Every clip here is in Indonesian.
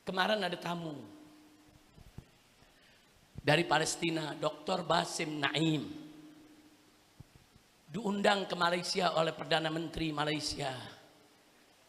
Kemarin ada tamu dari Palestina, Dr. Basim Naim, diundang ke Malaysia oleh Perdana Menteri Malaysia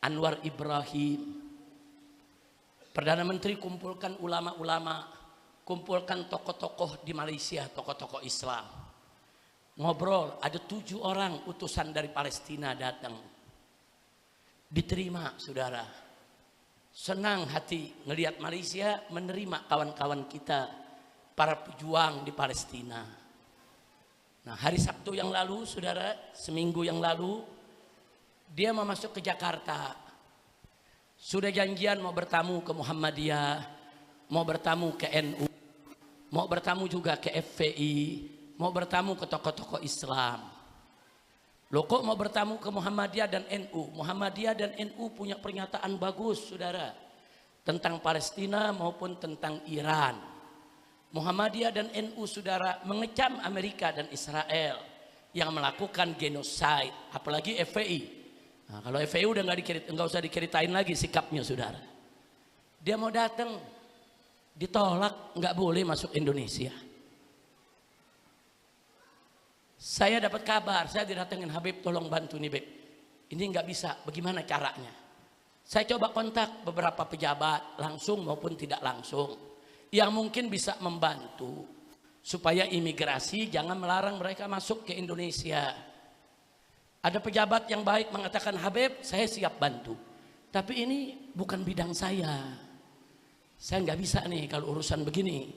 Anwar Ibrahim. Perdana Menteri kumpulkan ulama-ulama, kumpulkan tokoh-tokoh di Malaysia, tokoh-tokoh Islam. Ngobrol, ada 7 orang utusan dari Palestina datang. Diterima, saudara. Senang hati ngelihat Malaysia menerima kawan-kawan kita, para pejuang di Palestina. Nah, hari Sabtu yang lalu, saudara, seminggu yang lalu, dia mau masuk ke Jakarta. Sudah janjian mau bertamu ke Muhammadiyah, mau bertamu ke NU, mau bertamu juga ke FPI, mau bertamu ke tokoh-tokoh Islam. Loh, kok mau bertamu ke Muhammadiyah dan NU? Muhammadiyah dan NU punya pernyataan bagus, saudara, tentang Palestina maupun tentang Iran. Muhammadiyah dan NU, saudara, mengecam Amerika dan Israel yang melakukan genosida, apalagi FPI. Nah, kalau FPI udah nggak usah diceritain lagi sikapnya, saudara. Dia mau datang, ditolak, nggak boleh masuk Indonesia. Saya dapat kabar, saya didatengin, Habib tolong bantu nih Beb, ini nggak bisa, bagaimana caranya? Saya coba kontak beberapa pejabat langsung maupun tidak langsung yang mungkin bisa membantu supaya imigrasi jangan melarang mereka masuk ke Indonesia. Ada pejabat yang baik mengatakan, Habib saya siap bantu, tapi ini bukan bidang saya nggak bisa nih kalau urusan begini,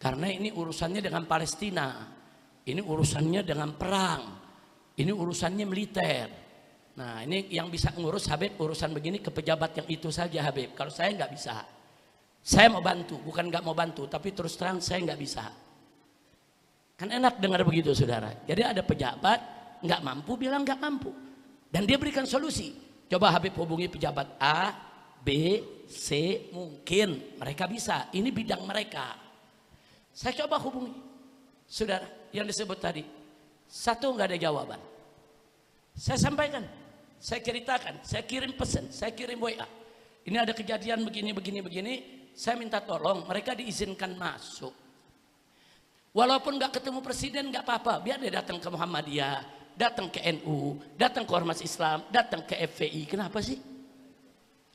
karena ini urusannya dengan Palestina. Ini urusannya dengan perang, ini urusannya militer. Nah, ini yang bisa ngurus Habib urusan begini ke pejabat yang itu saja, Habib. Kalau saya nggak bisa. Saya mau bantu, bukan nggak mau bantu, tapi terus terang saya nggak bisa. Kan enak dengar begitu, saudara. Jadi ada pejabat nggak mampu bilang nggak mampu, dan dia berikan solusi. Coba Habib hubungi pejabat A, B, C, mungkin mereka bisa. Ini bidang mereka. Saya coba hubungi, saudara. Yang disebut tadi, satu nggak ada jawaban. Saya sampaikan, saya ceritakan, saya kirim pesan, saya kirim WA. Ini ada kejadian begini, saya minta tolong mereka diizinkan masuk. Walaupun nggak ketemu presiden nggak apa-apa, biar dia datang ke Muhammadiyah, datang ke NU, datang ke Ormas Islam, datang ke FPI. Kenapa sih?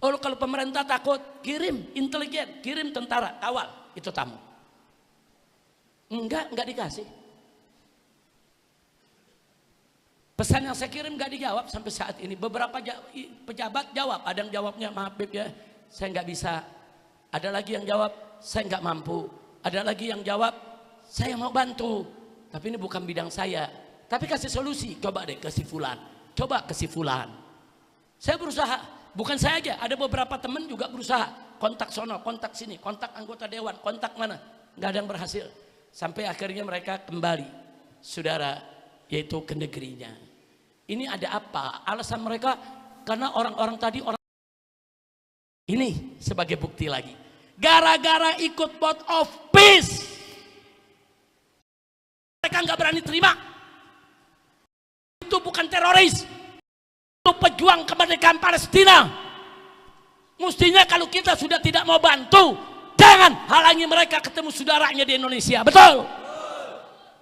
Oh, kalau pemerintah takut, kirim intelijen, kirim tentara, kawal itu tamu. Enggak dikasih. Pesan yang saya kirim gak dijawab sampai saat ini. Beberapa pejabat jawab, ada yang jawabnya maaf Beb ya, saya nggak bisa. Ada lagi yang jawab, saya nggak mampu. Ada lagi yang jawab, saya mau bantu, tapi ini bukan bidang saya. Tapi kasih solusi, coba deh ke si fulan, coba ke si fulan. Saya berusaha, bukan saya aja, ada beberapa teman juga berusaha. Kontak sono, kontak sini, kontak anggota dewan, kontak mana, nggak ada yang berhasil. Sampai akhirnya mereka kembali, saudara, yaitu ke negerinya. Ini ada apa? Alasan mereka karena orang-orang tadi ini sebagai bukti lagi. Gara-gara ikut vote of peace, mereka nggak berani terima. Itu bukan teroris, itu pejuang kemerdekaan Palestina. Mestinya kalau kita sudah tidak mau bantu, jangan halangi mereka ketemu saudaranya di Indonesia. Betul?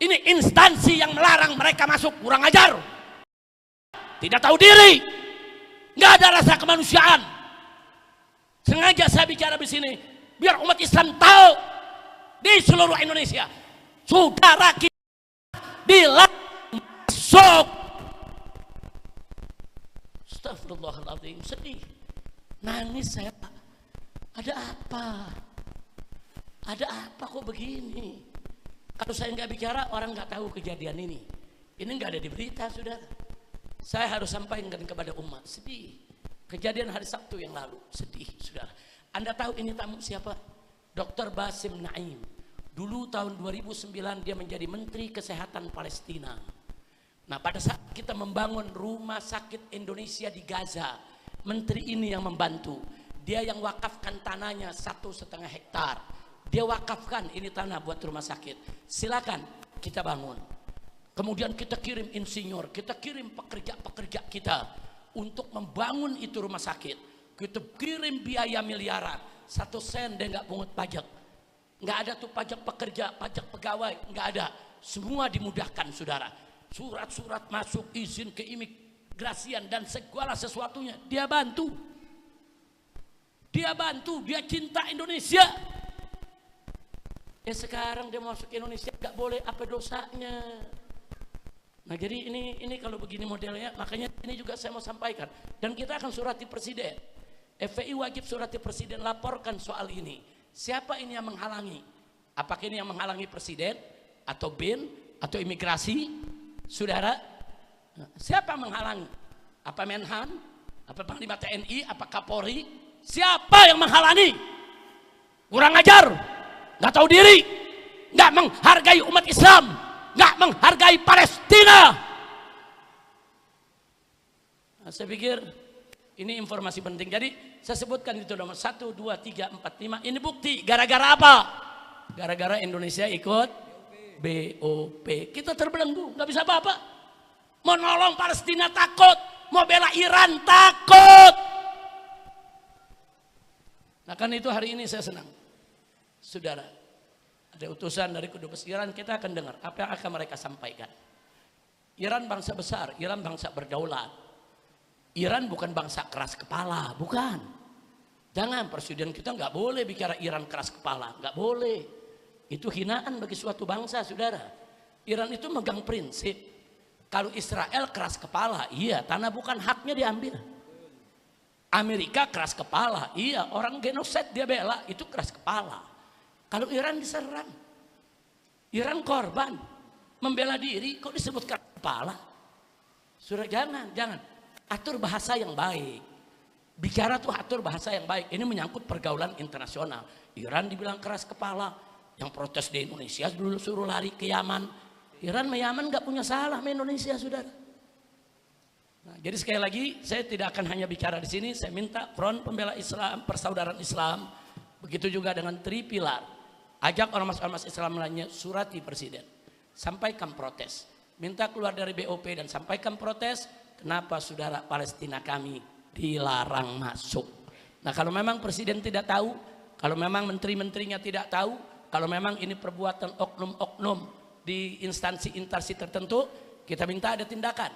Ini instansi yang melarang mereka masuk, kurang ajar. Tidak tahu diri, nggak ada rasa kemanusiaan. Sengaja saya bicara di sini biar umat Islam tahu di seluruh Indonesia, saudara kita dilarang masuk. Astagfirullahaladzim, sedih, nangis saya. Ada apa? Ada apa kok begini? Kalau saya nggak bicara, orang nggak tahu kejadian ini. Ini nggak ada di berita, saudara. Saya harus sampaikan kepada umat. Sedih. Kejadian hari Sabtu yang lalu. Sedih, saudara. Anda tahu ini tamu siapa? Dr. Basim Naim. Dulu tahun 2009 dia menjadi Menteri Kesehatan Palestina. Nah, pada saat kita membangun rumah sakit Indonesia di Gaza, menteri ini yang membantu. Dia yang wakafkan tanahnya 1,5 hektar. Dia wakafkan ini tanah buat rumah sakit. Silakan kita bangun. Kemudian kita kirim insinyur, kita kirim pekerja-pekerja kita untuk membangun itu rumah sakit. Kita kirim biaya miliaran. 1 sen dia nggak pungut pajak. Nggak ada tuh pajak pekerja, pajak pegawai, nggak ada. Semua dimudahkan saudara. Surat-surat masuk, izin keimigrasian dan segala sesuatunya dia bantu. Dia bantu, dia cinta Indonesia. Ya sekarang dia masuk Indonesia nggak boleh, apa dosanya? Nah jadi ini kalau begini modelnya, makanya ini juga saya mau sampaikan. Dan kita akan surati presiden. FPI wajib surati presiden, laporkan soal ini. Siapa ini yang menghalangi? Apakah ini yang menghalangi presiden? Atau BIN? Atau imigrasi? Saudara? Siapa yang menghalangi? Apa Menhan? Apa Panglima TNI? Apa Kapolri? Siapa yang menghalangi? Kurang ajar, nggak tahu diri, nggak menghargai umat Islam, nggak menghargai Palestina. Nah, saya pikir ini informasi penting. Jadi saya sebutkan itu nomor 1, 2, 3, 4, 5. Ini bukti. Gara-gara apa? Gara-gara Indonesia ikut BOP. Kita terbelenggu, nggak bisa apa-apa. Mau nolong Palestina takut, mau bela Iran takut. Nah kan itu hari ini saya senang. Saudara, ada utusan dari Kedubes Iran, kita akan dengar apa yang akan mereka sampaikan. Iran bangsa besar, Iran bangsa berdaulat. Iran bukan bangsa keras kepala, bukan. Jangan, presiden kita nggak boleh bicara Iran keras kepala, nggak boleh. Itu hinaan bagi suatu bangsa, saudara. Iran itu megang prinsip, kalau Israel keras kepala, iya, tanah bukan haknya diambil. Amerika keras kepala, iya, orang genosid dia bela, itu keras kepala. Kalau Iran diserang, Iran korban, membela diri, kok disebut keras kepala? Sudah jangan. Atur bahasa yang baik. Bicara tuh atur bahasa yang baik. Ini menyangkut pergaulan internasional. Iran dibilang keras kepala, yang protes di Indonesia dulu suruh lari ke Yaman. Iran sama Yaman gak punya salah sama Indonesia, saudara. Nah, jadi sekali lagi saya tidak akan hanya bicara di sini. Saya minta Front Pembela Islam, Persaudaraan Islam, begitu juga dengan Tripilar, ajak ormas-ormas Islam lainnya surati presiden, sampaikan protes, minta keluar dari BOP dan sampaikan protes. Kenapa saudara Palestina kami dilarang masuk? Nah kalau memang presiden tidak tahu, kalau memang menteri-menterinya tidak tahu, kalau memang ini perbuatan oknum-oknum di instansi-instansi tertentu, kita minta ada tindakan.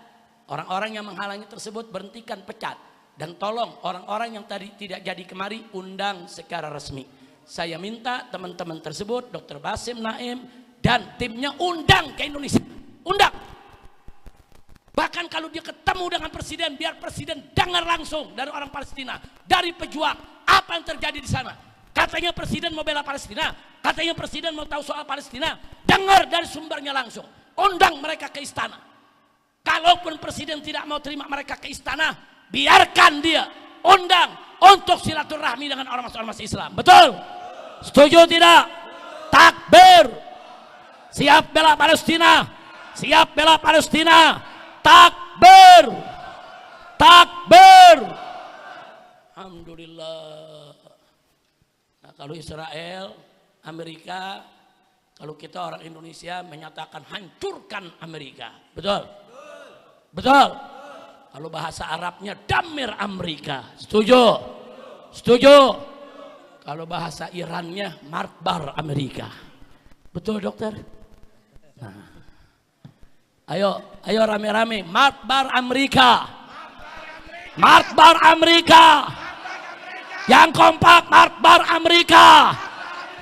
Orang-orang yang menghalangi tersebut berhentikan, pecat. Dan tolong orang-orang yang tadi tidak jadi kemari, undang secara resmi. Saya minta teman-teman tersebut, Dr. Basim Naim dan timnya undang ke Indonesia. Undang. Bahkan kalau dia ketemu dengan presiden, biar presiden dengar langsung dari orang Palestina, dari pejuang, apa yang terjadi di sana. Katanya presiden mau bela Palestina, katanya presiden mau tahu soal Palestina, dengar dari sumbernya langsung. Undang mereka ke istana. Kalaupun presiden tidak mau terima mereka ke istana, biarkan dia undang untuk silaturahmi dengan ormas-ormas Islam. Betul? Setuju tidak? Takbir. Siap bela Palestina. Siap bela Palestina. Takbir. Takbir. Alhamdulillah. Nah, kalau Israel, Amerika, kalau kita orang Indonesia menyatakan hancurkan Amerika. Betul? Betul. Kalau bahasa Arabnya damir Amerika. Setuju? Setuju? Kalau bahasa Irannya marbar Amerika. Betul dokter? Nah. Ayo rame-rame, marbar Amerika. Marbar Amerika. Yang kompak marbar Amerika.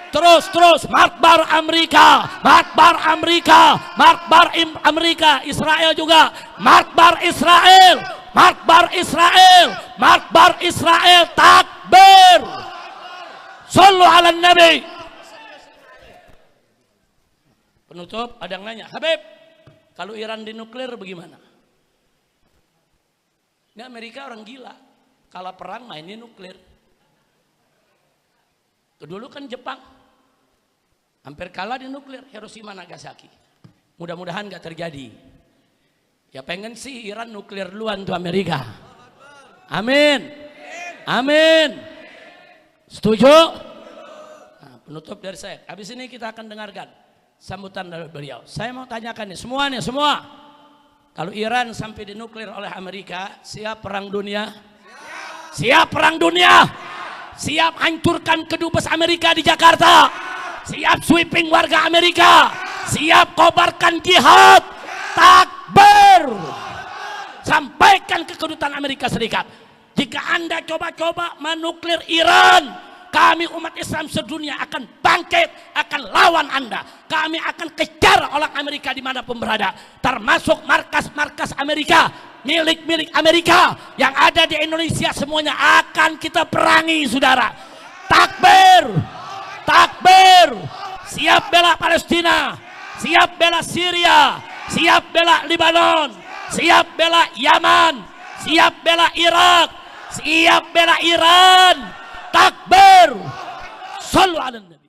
Terus marbar Amerika, marbar Amerika, marbar Amerika, Israel juga, marbar Israel, marbar Israel, marbar Israel, takbir. Sallu ala Nabi. Penutup ada yang nanya, Habib, kalau Iran dinuklir bagaimana? Ini Amerika orang gila, kalau perang mainin nuklir. Dulu kan Jepang hampir kalah di nuklir, Hiroshima Nagasaki. Mudah-mudahan gak terjadi. Ya pengen sih Iran nuklir duluan tuh Amerika. Amin. Amin. Setuju? Nah, penutup dari saya. Habis ini kita akan dengarkan sambutan dari beliau. Saya mau tanyakan nih, semua. Kalau Iran sampai dinuklir oleh Amerika, siap perang dunia? Siap perang dunia? siap hancurkan kedubes Amerika di Jakarta, siap sweeping warga Amerika, siap kobarkan jihad. Takbir. Sampaikan ke kedutaan Amerika Serikat, jika Anda coba-coba menuklir Iran, kami umat Islam sedunia akan bangkit, akan lawan Anda. Kami akan kejar orang Amerika dimanapun berada, termasuk markas-markas Amerika, milik-milik Amerika yang ada di Indonesia, semuanya akan kita perangi, saudara. Takbir, takbir. Siap bela Palestina, siap bela Syria, siap bela Lebanon, siap bela Yaman, siap bela Irak, siap bela Iran. Takbir. Sallu ala Nabi.